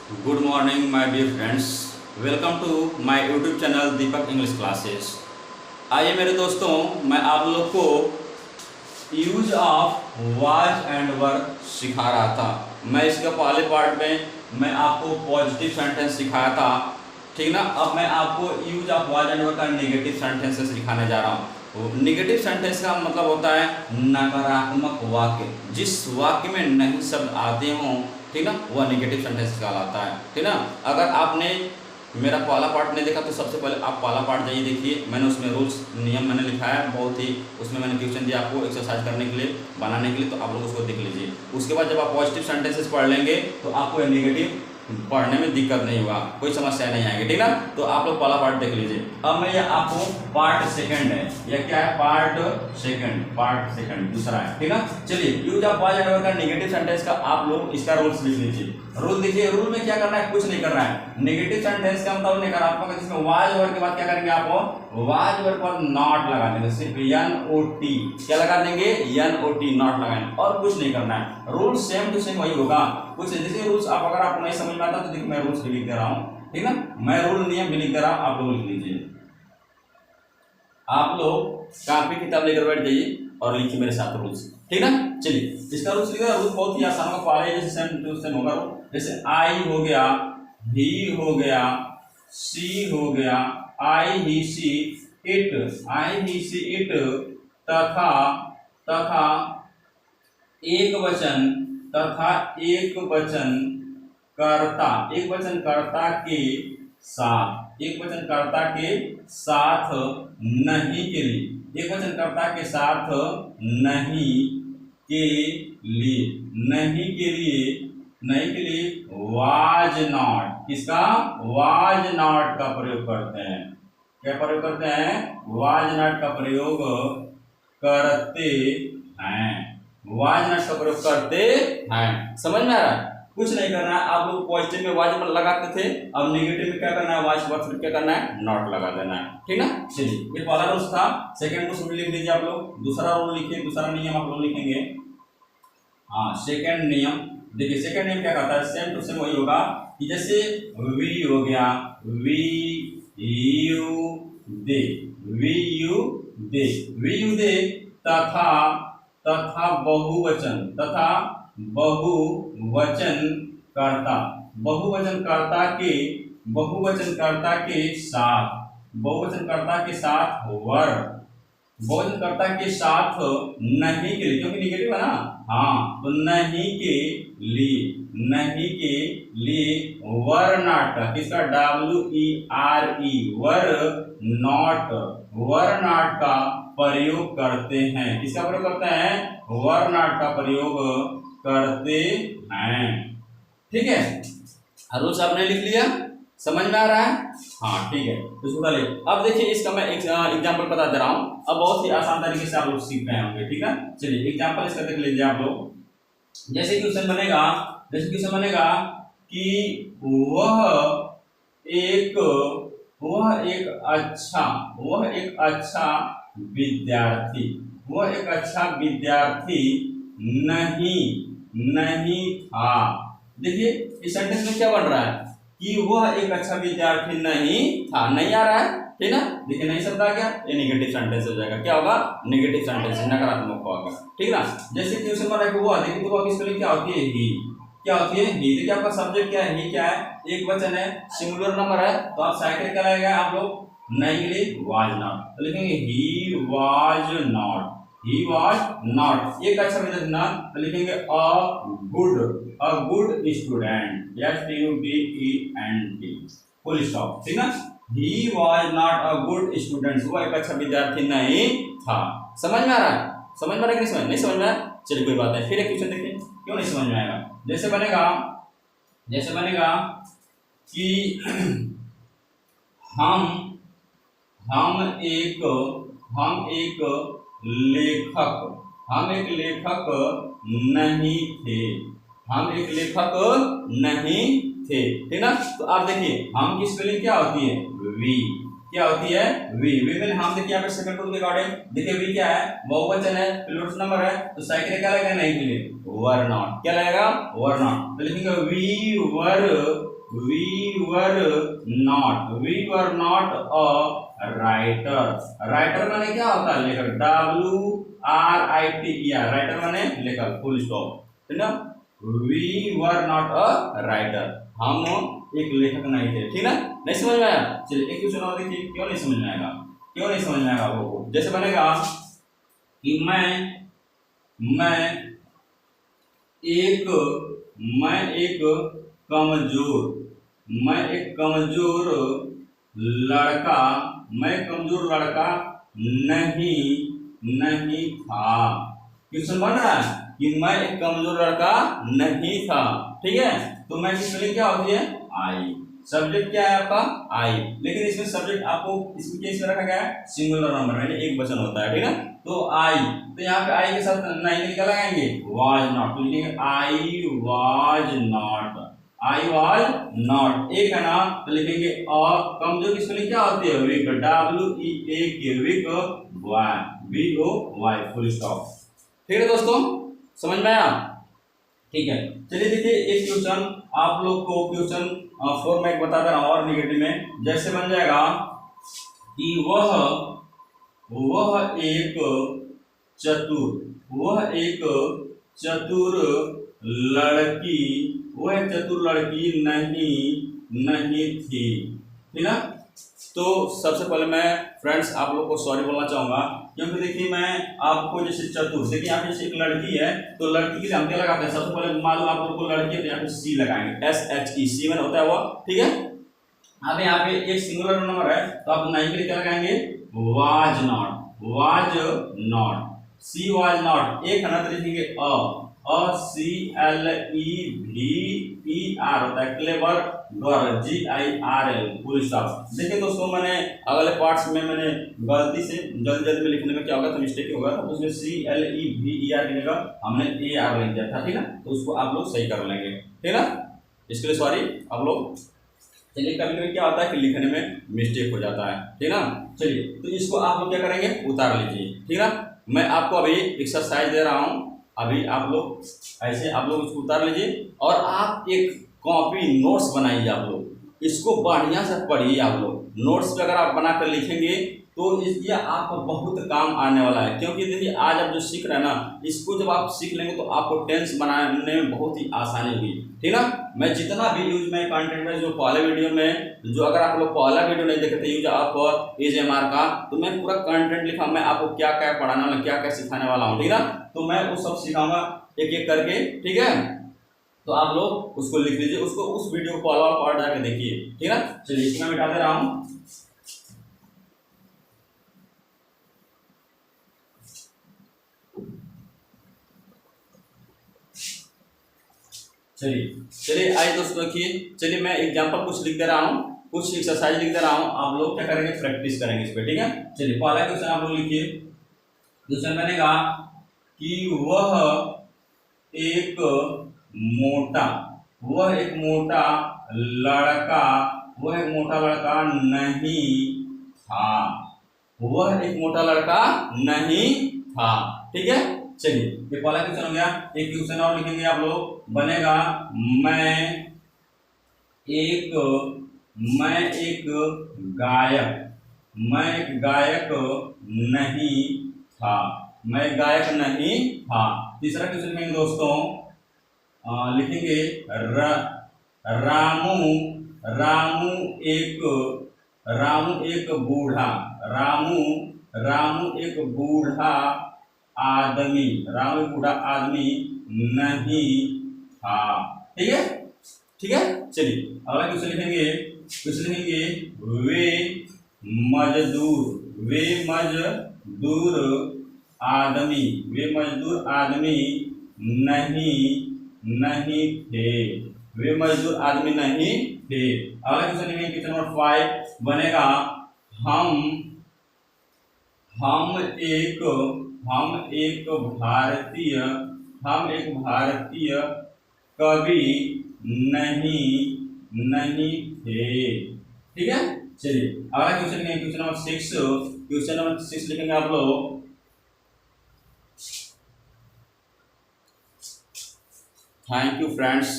Good morning my dear friends. Welcome to my YouTube channel Deepak English classes. आइए मेरे दोस्तों, मैं आप लोग को use of was and were सिखा रहा था। मैं इसके पहले पार्ट में मैं आपको पॉजिटिव सेंटेंस सिखाया था, ठीक ना। अब मैं आपको यूज ऑफ वाज एंड वर का नेगेटिव सेंटेंसेस सिखाने जा रहा हूँ। नेगेटिव सेंटेंस का मतलब होता है नकारात्मक वाक्य, जिस वाक्य में नहीं शब्द आते हों, ठीक ना, वह नेगेटिव सेंटेंस कहलाता है, ठीक ना। अगर आपने मेरा पहला पार्ट नहीं देखा तो सबसे पहले आप पहला पार्ट जाइए देखिए। मैंने उसमें रूल्स नियम मैंने लिखा है, बहुत ही उसमें मैंने क्वेश्चन दिया आपको एक्सरसाइज करने के लिए, बनाने के लिए, तो आप लोग उसको देख लीजिए। उसके बाद जब आप पॉजिटिव सेंटेंसेस पढ़ लेंगे तो आपको नेगेटिव पढ़ने में दिक्कत नहीं होगा, कोई समस्या नहीं आएगी, ठीक ना। तो आप लोग पहला पार्ट देख लीजिए। अब मैं ये आपको पार्ट सेकंड है, यह क्या है, पार्ट सेकंड दूसरा है, ठीक ना। चलिए, यूज ऑफ वाज एंड वर का नेगेटिव सेंटेंस का आप लोग इसका रूल्स लिख लीजिए। रूल देखिए, रूल में क्या करना है, कुछ नहीं करना है। नेगेटिव सेंटेंस का मतलब नकारात्मक है, जिसमें वाज वर के बाद क्या करेंगे, आप वाज वर पर नॉट लगा देंगे, सिर्फ NOT क्या लगा देंगे, NOT नॉट लगाएंगे, और कुछ नहीं करना है। रूल सेम टू सेम वही होगा। कुछ जैसे रूल्स आप अगर आपको नहीं समझ में आता तो देखिए मैं रूल्स भी लिख दे रहा हूँ, ठीक ना। मैं रूल नियम भी लिख दे रहा हूँ, आप लोग लिख लीजिए। आप लोग कॉपी किताब लेकर बैठ जाइए और लिखिए मेरे साथ रूल्स, ठीक ना। चलिए, इसका रूल्स लिखा, रूल बहुत ही आसान होगा, पहले जैसे सेम टू सेम होगा। जैसे आई हो गया, ही हो गया, सी हो गया, आई ही see it, I he see it, तथा तथा एक वचन, तथा एक वचन कर्ता, एक वचन कर्ता के साथ, एक वचन कर्ता के साथ नहीं के लिए, एक वचन कर्ता के साथ नहीं के लिए, नहीं के लिए, नहीं के लिए वाज नॉट, किसका, वाज नॉट का प्रयोग करते हैं। क्या प्रयोग करते हैं, वाज नॉट का प्रयोग करते हैं, वाज नॉट का प्रयोग करते हैं। समझ में आ रहा है, कुछ नहीं करना है। आप लोग पॉजिटिव में वाज पर लगाते थे, अब नेगेटिव में क्या करना है, वाज पर क्या करना है, नॉट लगा देना है, ठीक ना। चलिए, ये पहला रूल था। सेकंड रूल लिख लीजिए आप लोग, दूसरा रूल लिखिए, दूसरा नियम आप लोग लिखेंगे। हाँ, सेकंड नियम देखिए, सेकंड नियम क्या कहता है, सेम टू सेम वही होगा कि जैसे वी हो गया, we you they, we you they, we you they, तथा तथा बहुवचन, तथा बहुवचन कर्ता, बहुवचन कर्ता के, बहुवचन कर्ता के साथ, बहुवचन कर्ता के साथ वर, बहुवचन कर्ता के साथ नहीं के लिए, क्योंकि निगेटिव है ना, हाँ, तो नहीं के लिए, नहीं के लिए वर नॉट का, किसका, WERE were not, were not का प्रयोग करते हैं। किसका प्रयोग करते हैं, वर नॉट का प्रयोग करते हैं, ठीक है। रूल्स आपने लिख लिया, समझ में आ रहा है, हाँ ठीक है। तो इसको डालिए। अब देखिए, इसका मैं एक एग्जाम्पल बता दे रहा हूँ, अब बहुत ही आसान तरीके से आप लोग सीख रहे होंगे, ठीक है। चलिए, एग्जाम्पल इसका देख लीजिए आप लोग। जैसे क्वेश्चन बनेगा, जैसे क्वेश्चन बनेगा कि एक वह एक अच्छा, वह एक अच्छा विद्यार्थी, वह एक अच्छा विद्यार्थी नहीं, नहीं था। देखिए, इस सेंटेंस में क्या बन रहा है कि वह एक अच्छा विद्यार्थी नहीं था, नहीं आ रहा है, ठीक ना। देखिए, नहीं शब्द आ गया, ये नेगेटिव सेंटेंस हो जाएगा, क्या होगा, नेगेटिव सेंटेंस, नकारात्मक होगा, ठीक ना। जैसे क्वेश्चन बना कि वह, देखिए तो वह की स्पेलिंग क्या होती है, ही, क्या होती है, ही। देखिए, आपका सब्जेक्ट क्या है, ही क्या है, एक वचन है, सिंगुलर नंबर है, तो आप साइकिल क्या लगेगा, आप लोग नहीं के लिए वाज नॉट, तो लिखेंगे he was not, he was not. एक अच्छा विद्यार्थी, तो लिखेंगे a good student, STUDENT, full stop, ठीक ना। He was not a good student, वो एक अच्छा विद्यार्थी नहीं था। समझ में आ रहा है, समझ में आ रहा है कि नहीं समझ, नहीं समझ में आया, चलिए कोई बात नहीं। फिर एक क्वेश्चन देखिए, क्यों नहीं समझ में आएगा। जैसे बनेगा, जैसे बनेगा कि हम एक, हम एक लेखक, हम एक लेखक नहीं थे, हम एक लेखक नहीं थे, ठीक ना। तो आप देखिए, हम की स्पेलिंग क्या होती है, वी, क्या होती है, वी, वी में हम देखिए यहाँ पे सेकंड रूल के अकॉर्डिंग, देखिए वी क्या है, बहुवचन है, प्लूरल नंबर है, तो साइकिल क्या लगेगा, नहीं के लिए वर नॉट, क्या लगेगा, वर नॉट, तो लिखेंगे we were we were not a writer. Writer माने क्या होता है? लेखक। WRITER, राइटर माने लेखक, फुल स्टॉप, है ना। We were not a writer, हम एक लेखक नहीं थे, ठीक ना। नहीं समझ में आया? चलिए एक क्वेश्चन और देखिए, क्यों नहीं समझ में आएगा, क्यों नहीं समझ में आएगा आपको। जैसे बनेगा कि मैं एक कमजोर लड़का, नहीं था। क्वेश्चन बन रहा है कि मैं एक कमजोर लड़का नहीं था, ठीक है। तो मैं की स्पेलिंग क्या होती है? आई। सब्जेक्ट क्या है आपका? आई। लेकिन इसमें सब्जेक्ट आपको इसमें केस में रखा गया है सिंगुलर नंबर, यानी एक वचन होता है, ठीक है। तो आई, तो यहाँ पे आई के साथ नहीं निकल आएंगे, वाज नॉट, तो लिखेंगे आई वाज नॉट। एक है ना, तो लिखेंगे और कमजोर की स्पेलिंग क्या होती है? Weak, WEAK, VOY, full stop. ठीक है दोस्तों, समझ में आया? ठीक है, चलिए देखिए एक क्वेश्चन आप लोग को, क्वेश्चन 4 में बता दे रहा हूं और निगेटिव में। जैसे बन जाएगा कि वह एक चतुर लड़की नहीं थी, ठीक ना। तो सबसे पहले मैं फ्रेंड्स आप लोग को सॉरी बोलना चाहूंगा, क्योंकि देखिए मैं आपको जैसे चतुर, देखिए यहाँ पे जैसे एक लड़की है, तो लड़की के लिए हम क्या लगाते हैं? सबसे पहले मालूम आप लोग को लड़की है तो यहाँ पे सी लगाएंगे, SHE, सी में होता है वो, ठीक है। अब यहाँ पे एक सिंगुलर नंबर है, तो आप नहीं के लिए क्या लगाएंगे? Was not, she was not. एक है ना, तो लिखेंगे CLEVER होता है, क्लेवर, GIRL, फुल स्टॉप। देखिए दोस्तों, मैंने अगले पार्ट्स में मैंने गलती से जल्दी में लिखने में क्या होगा, तो मिस्टेक होगा, तो उसमें CLEVER लिखेगा, हमने AR लिख दिया था, ठीक ना। तो उसको आप लोग सही कर लेंगे, ठीक ना। इसके लिए सॉरी आप लोग। चलिए कभी कभी क्या होता है कि लिखने में मिस्टेक हो जाता है, ठीक ना। चलिए तो इसको आप लोग क्या करेंगे? उतार लीजिए, ठीक ना। मैं आपको अभी एक्सरसाइज दे रहा हूँ, अभी आप लोग ऐसे आप लोग इसको उतार लीजिए और आप एक कॉपी नोट्स बनाइए। आप लोग इसको बढ़िया से पढ़िए। आप लोग नोट्स पे अगर आप बनाकर लिखेंगे तो ये आपको बहुत काम आने वाला है, क्योंकि देखिए आज आप जो सीख रहे हैं ना, इसको जब आप सीख लेंगे तो आपको टेंस बनाने में बहुत ही आसानी होगी, ठीक ना। मैं जितना भी यूज में कंटेंट में जो पहले वीडियो में, जो अगर आप लोग पहला वीडियो नहीं देखे थे यूज आप AJMR का, तो मैं पूरा कंटेंट लिखा, मैं आपको क्या क्या पढ़ाने वाला, क्या क्या सिखाने वाला हूँ, ठीक ना। तो मैं वो सब सिखाऊंगा एक एक करके, ठीक है। तो आप लोग उसको लिख लीजिए, उसको उस वीडियो को अलग पढ़ जाके देखिए, ठीक है। चलिए इसमें मिटा दे रहा हूँ। चलिए आइए दोस्तों देखिए, चलिए मैं एग्जांपल कुछ लिख दे रहा हूँ, कुछ एक्सरसाइज लिख दे रहा हूँ, आप लोग क्या करेंगे? प्रैक्टिस करेंगे इस पे, ठीक है। चलिए पहला क्वेश्चन आप लोग लिखिए। क्वेश्चन बनेगा कि एक मोटा लड़का नहीं था, ठीक है। चलिए ये पहला क्वेश्चन हो गया। एक क्वेश्चन और लिखेंगे आप लोग, बनेगा मैं एक गायक नहीं था। तीसरा क्वेश्चन लिखेंगे दोस्तों, लिखेंगे रामू एक बूढ़ा आदमी नहीं था, ठीक है, ठीक है। चलिए अगला क्वेश्चन लिखेंगे, वे मजदूर आदमी नहीं थे, अगला क्वेश्चन लिखेंगे, क्वेश्चन नंबर 5 बनेगा हम एक भारतीय कवि नहीं थे, ठीक है। चलिए अगला क्वेश्चन लिखेंगे, क्वेश्चन नंबर 6 लिखेंगे आप लोग। Thank you friends.